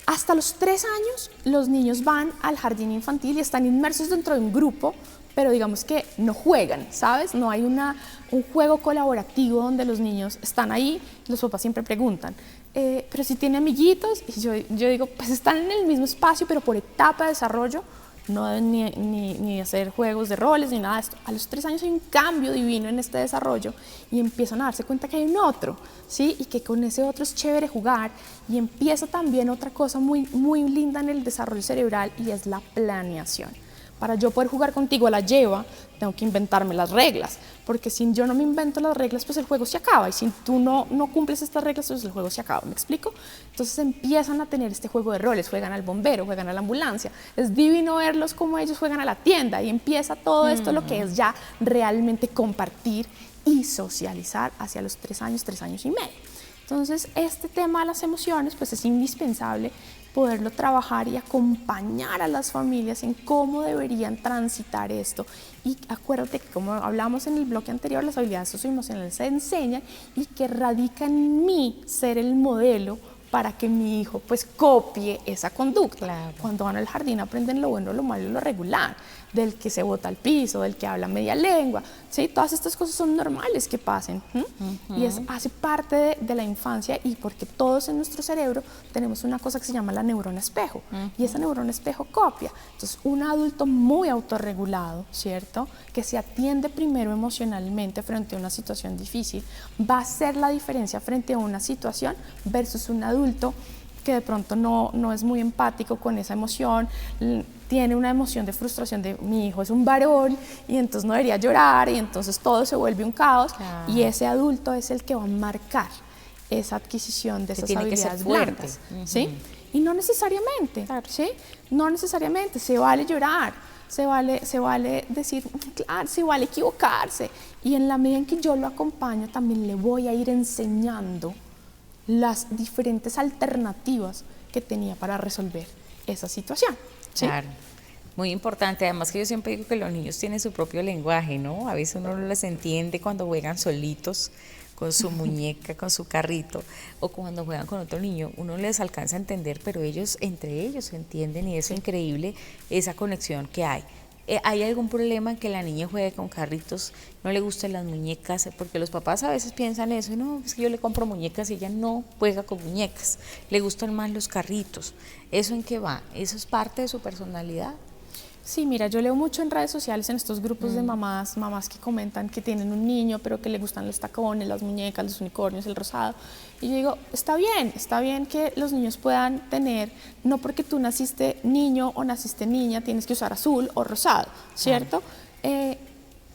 Speaker 2: Hasta los 3 años los niños van al jardín infantil y están inmersos dentro de un grupo, pero digamos que no juegan, ¿sabes? No hay un juego colaborativo donde los niños están ahí. Los papás siempre preguntan, pero si tiene amiguitos, y yo digo, pues están en el mismo espacio, pero por etapa de desarrollo no deben ni hacer juegos de roles ni nada de esto. A los 3 años hay un cambio divino en este desarrollo y empiezan a darse cuenta que hay un otro, ¿sí? Y que con ese otro es chévere jugar, y empieza también otra cosa muy, muy linda en el desarrollo cerebral, y es la planeación. Para yo poder jugar contigo a la lleva, tengo que inventarme las reglas, porque si yo no me invento las reglas, pues el juego se acaba, y si tú no cumples estas reglas, pues el juego se acaba, ¿me explico? Entonces empiezan a tener este juego de roles, juegan al bombero, juegan a la ambulancia, es divino verlos como ellos juegan a la tienda, y empieza todo esto, lo que es ya realmente compartir y socializar hacia los 3 años, 3 años y medio. Entonces este tema de las emociones, pues es indispensable poderlo trabajar y acompañar a las familias en cómo deberían transitar esto. Y acuérdate que, como hablamos en el bloque anterior, las habilidades socioemocionales se enseñan, y que radica en mí ser el modelo para que mi hijo pues copie esa conducta.
Speaker 1: Claro.
Speaker 2: Cuando van al jardín aprenden lo bueno, lo malo y lo regular, del que se bota al piso, del que habla media lengua, ¿sí? Todas estas cosas son normales que pasen, y hace parte de la infancia, y porque todos en nuestro cerebro tenemos una cosa que se llama la neurona espejo, y esa neurona espejo copia. Entonces un adulto muy autorregulado, ¿cierto?, que se atiende primero emocionalmente frente a una situación difícil, va a hacer la diferencia frente a una situación versus un adulto que de pronto no es muy empático con esa emoción, tiene una emoción de frustración de mi hijo es un varón y entonces no debería llorar, y entonces todo se vuelve un caos. Claro. Y ese adulto es el que va a marcar esa adquisición de esas habilidades blandas, ¿sí? Y no necesariamente, claro, ¿sí? No necesariamente, se vale llorar, se vale decir, claro, se vale equivocarse, y en la medida en que yo lo acompaño también le voy a ir enseñando las diferentes alternativas que tenía para resolver esa situación, ¿sí?
Speaker 1: Claro, muy importante. Además que yo siempre digo que los niños tienen su propio lenguaje, ¿no? A veces uno no les entiende cuando juegan solitos con su muñeca, con su carrito, o cuando juegan con otro niño, uno les alcanza a entender, pero ellos, entre ellos se entienden, y es increíble esa conexión que hay. ¿Hay algún problema en que la niña juegue con carritos, no le gustan las muñecas? Porque los papás a veces piensan eso, no, es que yo le compro muñecas y ella no juega con muñecas, le gustan más los carritos. ¿Eso en qué va? ¿Eso es parte de su personalidad?
Speaker 2: Sí, mira, yo leo mucho en redes sociales, en estos grupos de mamás que comentan que tienen un niño, pero que le gustan los tacones, las muñecas, los unicornios, el rosado. Y yo digo, está bien que los niños puedan tener, no porque tú naciste niño o naciste niña, tienes que usar azul o rosado, ¿cierto?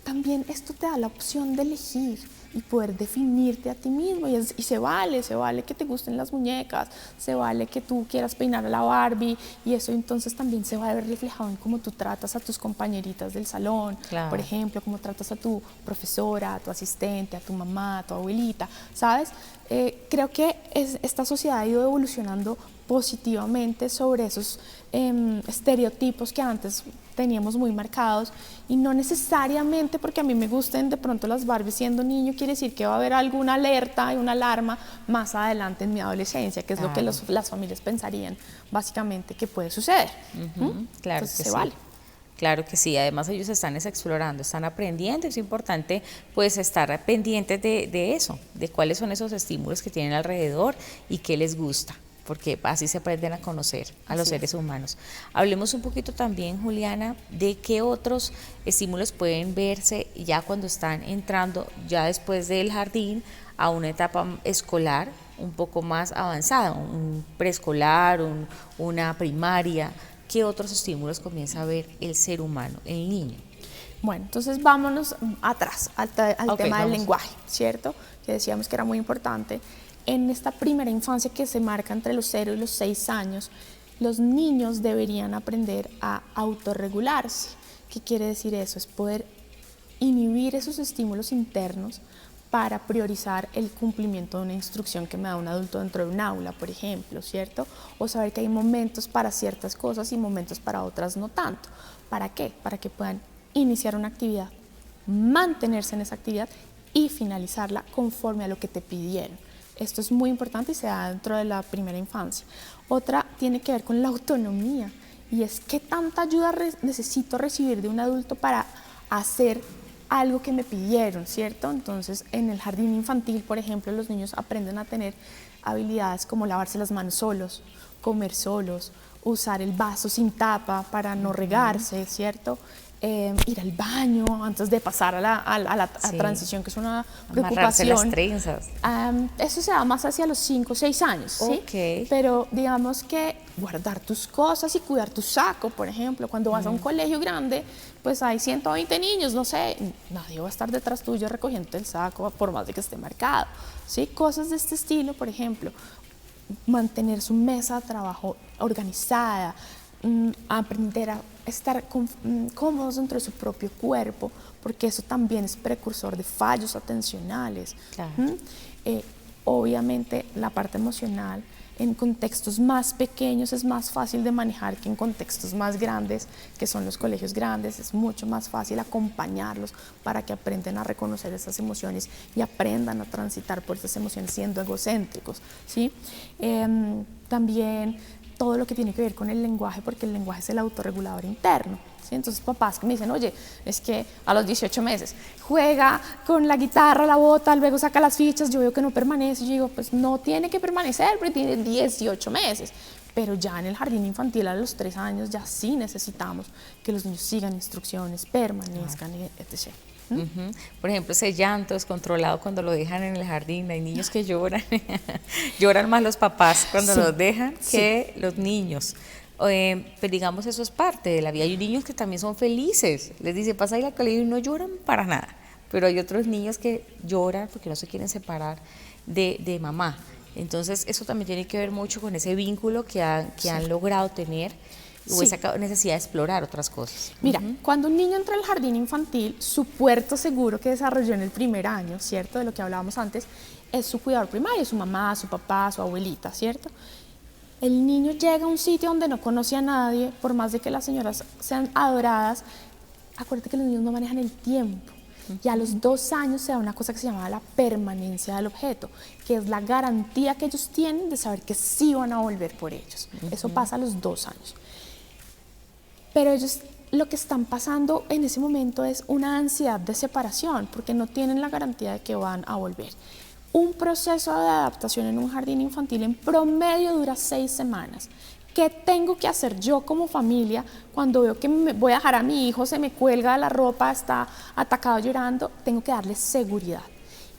Speaker 2: También esto te da la opción de elegir y poder definirte a ti mismo y se vale que te gusten las muñecas, se vale que tú quieras peinar a la Barbie y eso entonces también se va a ver reflejado en cómo tú tratas a tus compañeritas del salón,
Speaker 1: Claro.
Speaker 2: por ejemplo, cómo tratas a tu profesora, a tu asistente, a tu mamá, a tu abuelita, ¿sabes? Creo que esta sociedad ha ido evolucionando positivamente sobre esos estereotipos que antes teníamos muy marcados y no necesariamente porque a mí me gusten de pronto las Barbies siendo niño quiere decir que va a haber alguna alerta y una alarma más adelante en mi adolescencia, que es lo que las familias pensarían básicamente que puede suceder.
Speaker 1: Claro
Speaker 2: Entonces
Speaker 1: que
Speaker 2: se
Speaker 1: sí.
Speaker 2: vale.
Speaker 1: Claro que sí, además ellos están explorando, están aprendiendo, es importante pues estar pendientes de eso, de cuáles son esos estímulos que tienen alrededor y qué les gusta, porque así se aprenden a conocer a los seres humanos. Hablemos un poquito también, Juliana, de qué otros estímulos pueden verse ya cuando están entrando, ya después del jardín, a una etapa escolar un poco más avanzada, un preescolar, una primaria. ¿Qué otros estímulos comienza a ver el ser humano, el niño?
Speaker 2: Bueno, entonces vámonos atrás, al tema del lenguaje, ¿cierto? Que decíamos que era muy importante. En esta primera infancia que se marca entre los 0 y los 6 años, los niños deberían aprender a autorregularse. ¿Qué quiere decir eso? Es poder inhibir esos estímulos internos para priorizar el cumplimiento de una instrucción que me da un adulto dentro de un aula, por ejemplo, ¿cierto? O saber que hay momentos para ciertas cosas y momentos para otras no tanto. ¿Para qué? Para que puedan iniciar una actividad, mantenerse en esa actividad y finalizarla conforme a lo que te pidieron. Esto es muy importante y se da dentro de la primera infancia. Otra tiene que ver con la autonomía y es qué tanta ayuda necesito recibir de un adulto para hacer algo que me pidieron, ¿cierto? Entonces, en el jardín infantil, por ejemplo, los niños aprenden a tener habilidades como lavarse las manos solos, comer solos, usar el vaso sin tapa para no regarse, ¿cierto? Ir al baño antes de pasar a la transición, que es una
Speaker 1: Amarrarse
Speaker 2: preocupación.
Speaker 1: las trenzas.
Speaker 2: Eso se da más hacia los 5 o 6 años, ¿sí?
Speaker 1: Ok.
Speaker 2: Pero digamos que guardar tus cosas y cuidar tu saco, por ejemplo, cuando vas a un colegio grande, pues hay 120 niños, no sé, nadie va a estar detrás tuyo recogiendo el saco por más de que esté marcado, ¿sí? Cosas de este estilo, por ejemplo, mantener su mesa de trabajo organizada, aprender a estar cómodos dentro de su propio cuerpo, porque eso también es precursor de fallos atencionales.
Speaker 1: Claro.
Speaker 2: Obviamente la parte emocional en contextos más pequeños es más fácil de manejar que en contextos más grandes, que son los colegios grandes. Es mucho más fácil acompañarlos para que aprendan a reconocer esas emociones y aprendan a transitar por esas emociones siendo egocéntricos, ¿sí? También todo lo que tiene que ver con el lenguaje, porque el lenguaje es el autorregulador interno, ¿sí? Entonces papás que me dicen, oye, es que a los 18 meses juega con la guitarra, la bota, luego saca las fichas, yo veo que no permanece, yo digo, pues no tiene que permanecer, porque tiene 18 meses, pero ya en el jardín infantil a los 3 años ya sí necesitamos que los niños sigan instrucciones, permanezcan, etc.
Speaker 1: Por ejemplo, ese llanto descontrolado cuando lo dejan en el jardín, hay niños que lloran, lloran más los papás cuando los dejan que los niños. Pero digamos, eso es parte de la vida. Hay niños que también son felices, les dice, pasa ir al colegio y no lloran para nada, pero hay otros niños que lloran porque no se quieren separar de mamá. Entonces, eso también tiene que ver mucho con ese vínculo que han logrado tener. O esa necesidad de explorar otras cosas.
Speaker 2: Mira, cuando un niño entra al jardín infantil, su puerto seguro que desarrolló en el primer año, ¿cierto? De lo que hablábamos antes, es su cuidador primario, su mamá, su papá, su abuelita, ¿cierto? El niño llega a un sitio donde no conoce a nadie, por más de que las señoras sean adoradas. Acuérdate que los niños no manejan el tiempo. Y a los 2 años se da una cosa que se llama la permanencia del objeto, que es la garantía que ellos tienen de saber que sí van a volver por ellos. Eso pasa a los 2 años. Pero ellos lo que están pasando en ese momento es una ansiedad de separación, porque no tienen la garantía de que van a volver. Un proceso de adaptación en un jardín infantil en promedio dura 6 semanas. ¿Qué tengo que hacer yo como familia cuando veo que voy a dejar a mi hijo, se me cuelga la ropa, está atacado llorando? Tengo que darle seguridad.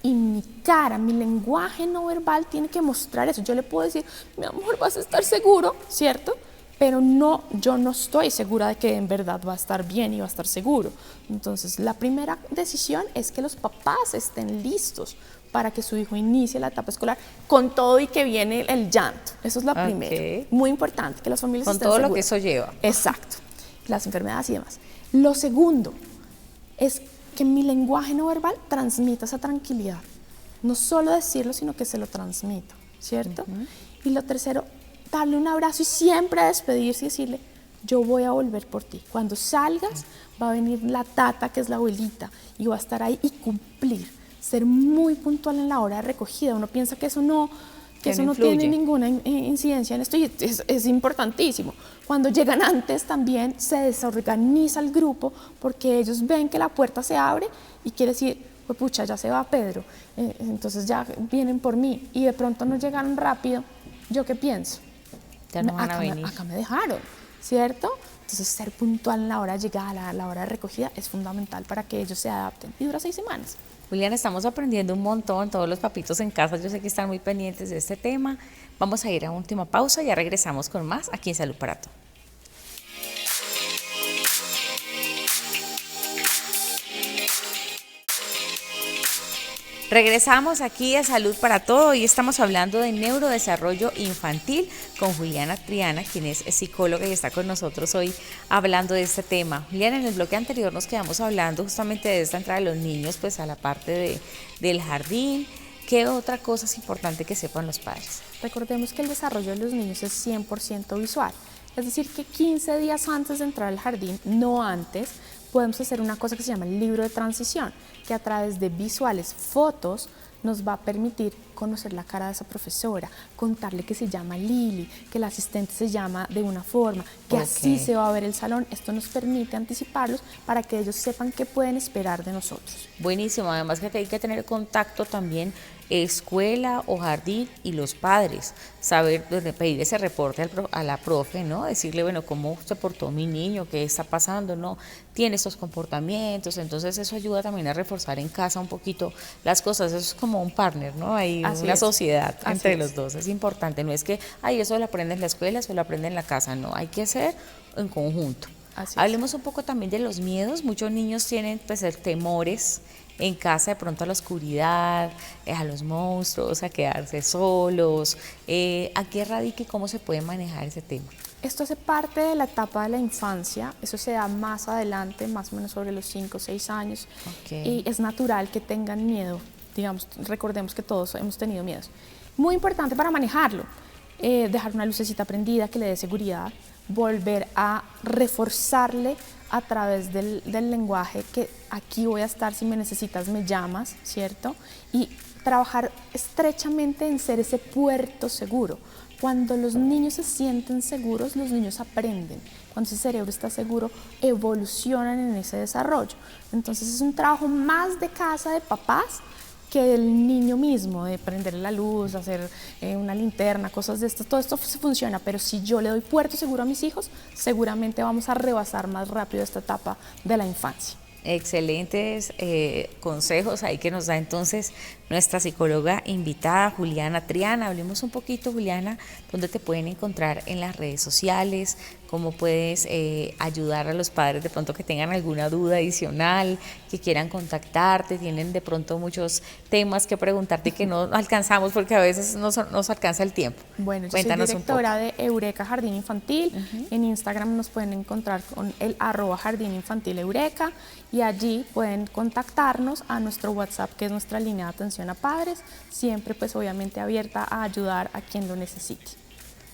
Speaker 2: Y mi cara, mi lenguaje no verbal tiene que mostrar eso. Yo le puedo decir, mi amor, vas a estar seguro, ¿cierto? Pero no, yo no estoy segura de que en verdad va a estar bien y va a estar seguro. Entonces, la primera decisión es que los papás estén listos para que su hijo inicie la etapa escolar con todo y que viene el llanto. Eso es la primera. Muy importante, que las familias
Speaker 1: con
Speaker 2: estén
Speaker 1: todo
Speaker 2: seguras.
Speaker 1: lo que eso lleva.
Speaker 2: Exacto. Las enfermedades y demás. Lo segundo es que mi lenguaje no verbal transmita esa tranquilidad. No solo decirlo, sino que se lo transmita, ¿cierto? Y lo tercero, darle un abrazo y siempre despedirse y decirle, yo voy a volver por ti. Cuando salgas, va a venir la tata, que es la abuelita, y va a estar ahí y cumplir. Ser muy puntual en la hora de recogida. Uno piensa que eso no tiene ninguna incidencia en esto y es importantísimo. Cuando llegan antes también se desorganiza el grupo porque ellos ven que la puerta se abre y quiere decir, pues pucha, ya se va Pedro, entonces ya vienen por mí y de pronto no llegaron rápido. ¿Yo qué pienso?
Speaker 1: Ya no van a venir.
Speaker 2: Acá me dejaron, ¿cierto? Entonces ser puntual en la hora de llegada, la hora de recogida es fundamental para que ellos se adapten y dura 6 semanas.
Speaker 1: Juliana, estamos aprendiendo un montón, todos los papitos en casa, yo sé que están muy pendientes de este tema. Vamos a ir a última pausa, ya regresamos con más aquí en Salud para Todos. Regresamos aquí a Salud para Todo y estamos hablando de neurodesarrollo infantil con Juliana Triana, quien es psicóloga y está con nosotros hoy hablando de este tema. Juliana, en el bloque anterior nos quedamos hablando justamente de esta entrada de los niños pues a la parte del jardín. ¿Qué otra cosa es importante que sepan los padres?
Speaker 2: Recordemos que el desarrollo de los niños es 100% visual, es decir que 15 días antes de entrar al jardín, no antes, podemos hacer una cosa que se llama el libro de transición, que a través de visuales, fotos, nos va a permitir conocer la cara de esa profesora, contarle que se llama Lili, que la asistente se llama de una forma, que así se va a ver el salón. Esto nos permite anticiparlos para que ellos sepan qué pueden esperar de nosotros.
Speaker 1: Buenísimo, además que hay que tener contacto también escuela o jardín y los padres, saber, pedir ese reporte a la profe, ¿no? Decirle, bueno, cómo se portó mi niño, qué está pasando, ¿no? Tiene estos comportamientos, entonces eso ayuda también a reforzar en casa un poquito las cosas, eso es como un partner, ¿no? Hay una sociedad entre los dos, es importante, no es que, eso lo aprende en la escuela, eso lo aprende en la casa, no, hay que hacer en conjunto. Hablemos un poco también de los miedos, muchos niños tienen pues temores en casa de pronto a la oscuridad, a los monstruos, a quedarse solos. ¿A qué radica y cómo se puede manejar ese tema?
Speaker 2: Esto hace parte de la etapa de la infancia, eso se da más adelante, más o menos sobre los 5 o 6 años, y es natural que tengan miedo, digamos, recordemos que todos hemos tenido miedos. Muy importante para manejarlo, dejar una lucecita prendida que le dé seguridad, volver a reforzarle a través del lenguaje que aquí voy a estar, si me necesitas me llamas, ¿cierto? Y trabajar estrechamente en ser ese puerto seguro. Cuando los niños se sienten seguros, los niños aprenden. Cuando ese cerebro está seguro, evolucionan en ese desarrollo. Entonces es un trabajo más de casa de papás que del niño mismo, de prender la luz, hacer una linterna, cosas de estas. Todo esto funciona, pero si yo le doy puerto seguro a mis hijos, seguramente vamos a rebasar más rápido esta etapa de la infancia.
Speaker 1: Excelentes consejos ahí que nos da entonces nuestra psicóloga invitada Juliana Triana. Hablemos un poquito, Juliana, dónde te pueden encontrar en las redes sociales, cómo puedes ayudar a los padres de pronto que tengan alguna duda adicional, que quieran contactarte, tienen de pronto muchos temas que preguntarte que no alcanzamos porque a veces no nos alcanza el tiempo.
Speaker 2: Bueno, yo Cuéntanos soy directora de Eureka Jardín Infantil. En Instagram nos pueden encontrar con el @Jardín Infantil Eureka y allí pueden contactarnos a nuestro WhatsApp, que es nuestra línea de atención a padres, siempre pues obviamente abierta a ayudar a quien lo necesite.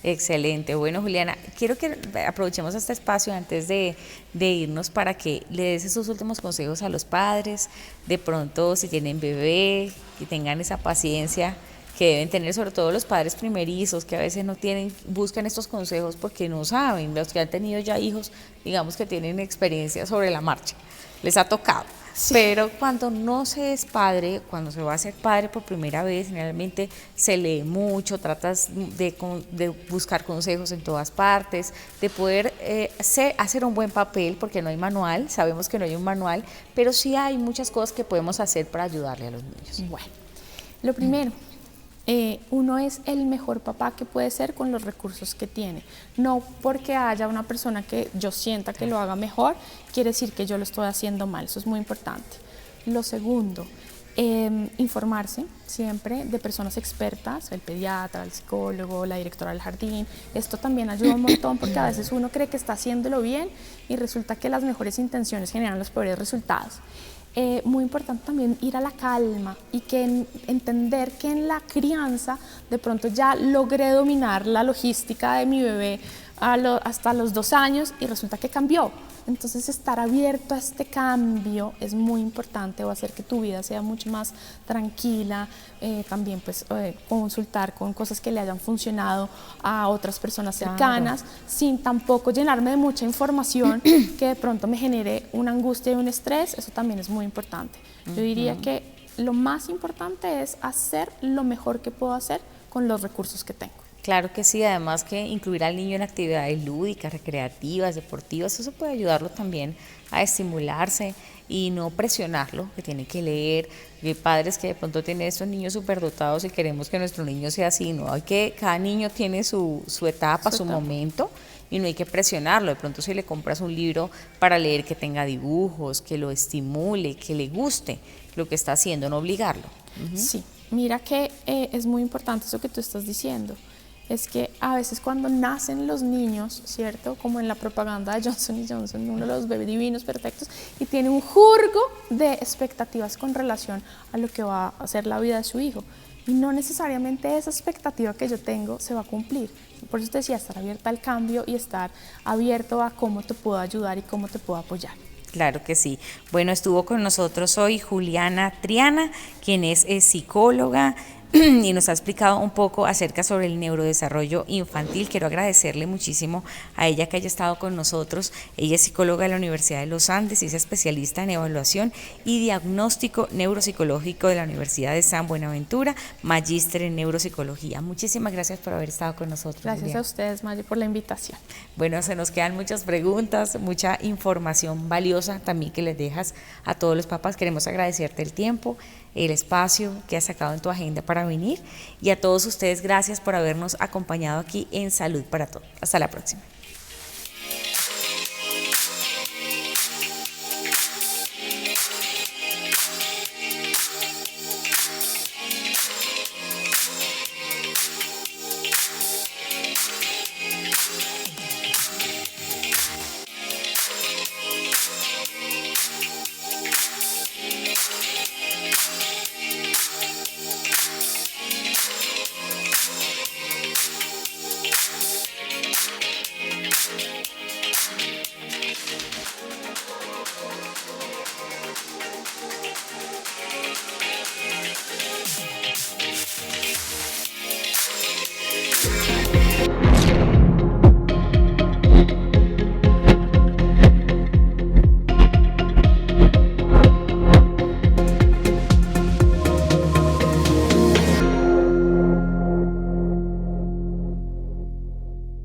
Speaker 1: Excelente. Bueno, Juliana, quiero que aprovechemos este espacio antes de irnos para que le des esos últimos consejos a los padres, de pronto si tienen bebé, que tengan esa paciencia que deben tener, sobre todo los padres primerizos, que a veces no tienen, buscan estos consejos porque no saben, los que han tenido ya hijos, digamos que tienen experiencia sobre la marcha, les ha tocado. pero cuando no se es padre, cuando se va a ser padre por primera vez, generalmente se lee mucho, tratas de buscar consejos en todas partes, de poder hacer un buen papel, porque no hay manual, sabemos que no hay un manual, pero sí hay muchas cosas que podemos hacer para ayudarle a los niños.
Speaker 2: Bueno, lo primero, uno es el mejor papá que puede ser con los recursos que tiene. No porque haya una persona que yo sienta que lo haga mejor, quiere decir que yo lo estoy haciendo mal. Eso es muy importante. Lo segundo, informarse siempre de personas expertas, el pediatra, el psicólogo, la directora del jardín. Esto también ayuda un montón porque a veces uno cree que está haciéndolo bien y resulta que las mejores intenciones generan los peores resultados. Muy importante también ir a la calma y que entender que en la crianza de pronto ya logré dominar la logística de mi bebé hasta los 2 años y resulta que cambió. Entonces estar abierto a este cambio es muy importante, va a hacer que tu vida sea mucho más tranquila. También pues consultar con cosas que le hayan funcionado a otras personas cercanas, sin tampoco llenarme de mucha información que de pronto me genere una angustia y un estrés. Eso también es muy importante. Yo diría que lo más importante es hacer lo mejor que puedo hacer con los recursos que tengo.
Speaker 1: Claro que sí, además que incluir al niño en actividades lúdicas, recreativas, deportivas, eso puede ayudarlo también a estimularse y no presionarlo, que tiene que leer. Hay padres que de pronto tienen estos niños superdotados y queremos que nuestro niño sea así, ¿no? Cada niño tiene su etapa, su momento, y no hay que presionarlo. De pronto si le compras un libro para leer que tenga dibujos, que lo estimule, que le guste lo que está haciendo, no obligarlo.
Speaker 2: Sí, mira que es muy importante eso que tú estás diciendo. Es que a veces cuando nacen los niños, ¿cierto? Como en la propaganda de Johnson & Johnson, uno de los bebés divinos, perfectos, y tiene un jurgo de expectativas con relación a lo que va a ser la vida de su hijo. Y no necesariamente esa expectativa que yo tengo se va a cumplir. Por eso te decía, estar abierta al cambio y estar abierto a cómo te puedo ayudar y cómo te puedo apoyar.
Speaker 1: Claro que sí. Bueno, estuvo con nosotros hoy Juliana Triana, quien es psicóloga y nos ha explicado un poco acerca sobre el neurodesarrollo infantil. Quiero agradecerle muchísimo a ella que haya estado con nosotros. Ella es psicóloga de la Universidad de los Andes y es especialista en evaluación y diagnóstico neuropsicológico de la Universidad de San Buenaventura, magíster en neuropsicología. Muchísimas gracias por haber estado con nosotros.
Speaker 2: Gracias Julián. A ustedes, Maggie, por la invitación.
Speaker 1: Bueno, se nos quedan muchas preguntas, mucha información valiosa también que les dejas a todos los papás. Queremos agradecerte el tiempo, el espacio que has sacado en tu agenda para venir, y a todos ustedes gracias por habernos acompañado aquí en Salud para Todos. Hasta la próxima.